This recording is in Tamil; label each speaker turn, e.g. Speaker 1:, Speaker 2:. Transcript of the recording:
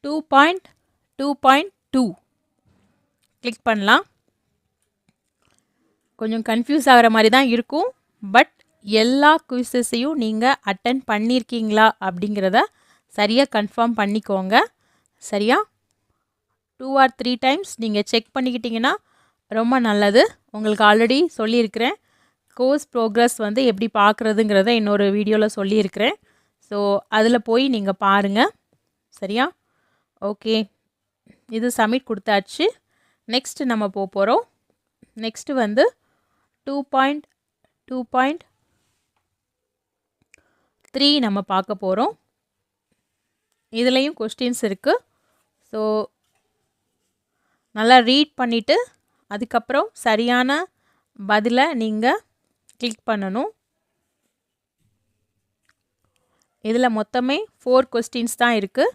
Speaker 1: 2.2.2 கிளிக் பண்ணலாம். கொஞ்சம் கன்ஃபியூஸ் ஆகிற மாதிரி தான் இருக்கும். பட் எல்லா குவிசஸையும் நீங்கள் அட்டன் பண்ணியிருக்கீங்களா அப்படிங்கிறத சரியாக கன்ஃபார்ம் பண்ணிக்கோங்க. சரியா 2 or 3 டைம்ஸ் நீங்கள் செக் பண்ணிக்கிட்டிங்கன்னா ரொம்ப நல்லது. உங்களுக்கு ஆல்ரெடி சொல்லியிருக்கிறேன். கோர்ஸ் ப்ரோக்ரஸ் வந்து எப்படி பார்க்குறதுங்கிறத இன்னொரு வீடியோவில் சொல்லியிருக்கிறேன். ஸோ அதில் போய் நீங்கள் பாருங்கள். சரியா? ஓகே, இது சப்மிட் கொடுத்தாச்சு. நெக்ஸ்ட்டு நம்ம போகிறோம். நெக்ஸ்ட்டு வந்து 2.2.3 நம்ம பார்க்க போகிறோம். இதுலேயும் கொஸ்டின்ஸ் இருக்குது. ஸோ நல்லா ரீட் பண்ணிவிட்டு அதுக்கப்புறம் சரியான பதிலை நீங்கள் கிளிக் பண்ணணும். இதில் மொத்தமே 4 கொஸ்டின்ஸ் தான் இருக்குது.